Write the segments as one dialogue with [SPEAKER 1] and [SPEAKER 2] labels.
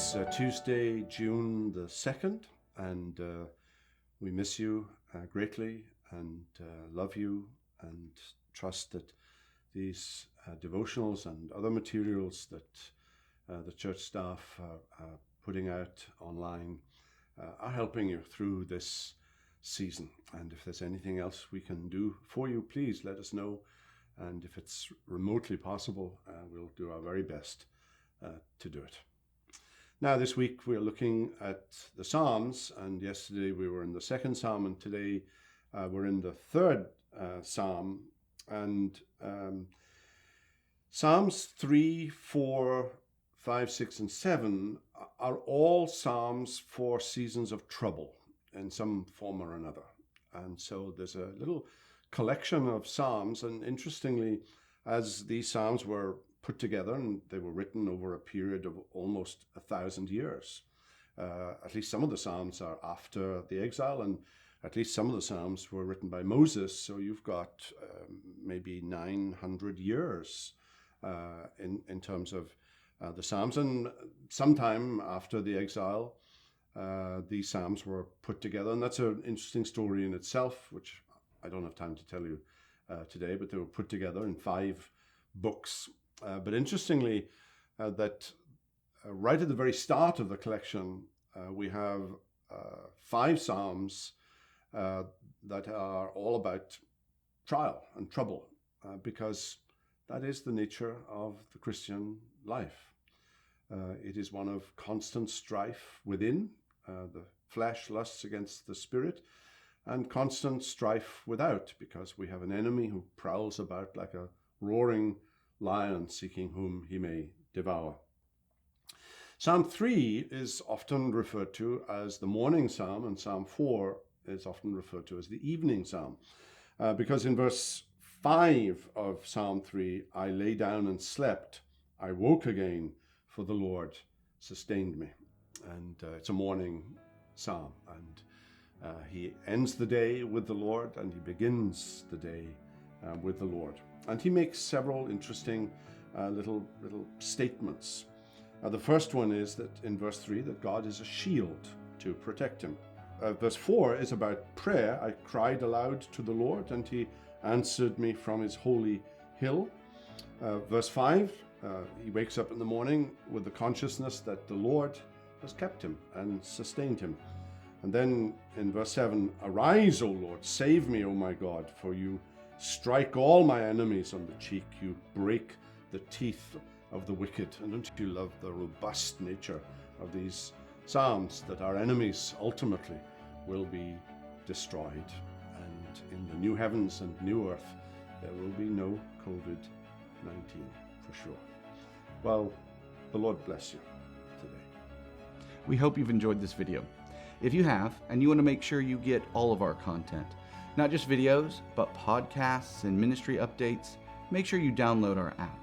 [SPEAKER 1] is Tuesday, June the 2nd, and we miss you greatly and love you and trust that these devotionals and other materials that the church staff are putting out online are helping you through this season. And if there's anything else we can do for you, please let us know. And if it's remotely possible, we'll do our very best to do it. Now, this week we're looking at the Psalms, and yesterday we were in the second Psalm, and today we're in the third Psalm. And Psalms 3, 4, 5, 6, and 7 are all Psalms for seasons of trouble in some form or another. And so there's a little collection of Psalms, and interestingly, as these Psalms were put together, and they were written over a period of almost 1,000 years. At least some of the Psalms are after the exile, and at least some of the Psalms were written by Moses. So you've got maybe 900 years in terms of the Psalms. And sometime after the exile, these Psalms were put together. And that's an interesting story in itself, which I don't have time to tell you today, but they were put together in 5 books. But interestingly, that right at the very start of the collection, we have 5 Psalms that are all about trial and trouble, because that is the nature of the Christian life. It is one of constant strife within. The flesh lusts against the spirit, and constant strife without, because we have an enemy who prowls about like a roaring lion seeking whom he may devour. Psalm 3 is often referred to as the morning psalm, and Psalm 4 is often referred to as the evening psalm, because in verse 5 of Psalm 3, I lay down and slept, I woke again, for the Lord sustained me. And it's a morning psalm, and he ends the day with the Lord, and he begins the day with the Lord. And he makes several interesting little statements. The first one is that in verse 3 that God is a shield to protect him. Verse 4 is about prayer. I cried aloud to the Lord, and he answered me from his holy hill. Verse 5, he wakes up in the morning with the consciousness that the Lord has kept him and sustained him. And then in verse 7, arise, O Lord, save me, O my God, for you strike all my enemies on the cheek. You break the teeth of the wicked. And don't you love the robust nature of these Psalms, that our enemies ultimately will be destroyed. And in the new heavens and new earth, there will be no COVID-19 for sure. Well, the Lord bless you today.
[SPEAKER 2] We hope you've enjoyed this video. If you have, and you want to make sure you get all of our content, not just videos, but podcasts and ministry updates, make sure you download our app.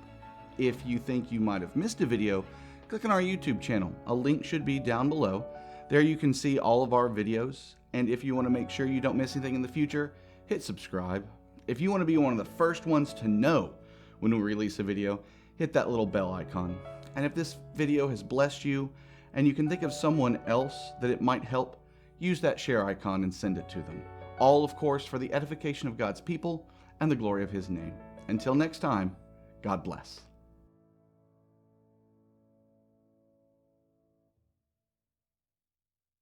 [SPEAKER 2] If you think you might have missed a video, click on our YouTube channel. A link should be down below. There you can see all of our videos. And if you want to make sure you don't miss anything in the future, hit subscribe. If you want to be one of the first ones to know when we release a video, hit that little bell icon. And if this video has blessed you, and you can think of someone else that it might help, use that share icon and send it to them. All, of course, for the edification of God's people and the glory of his name. Until next time, God bless.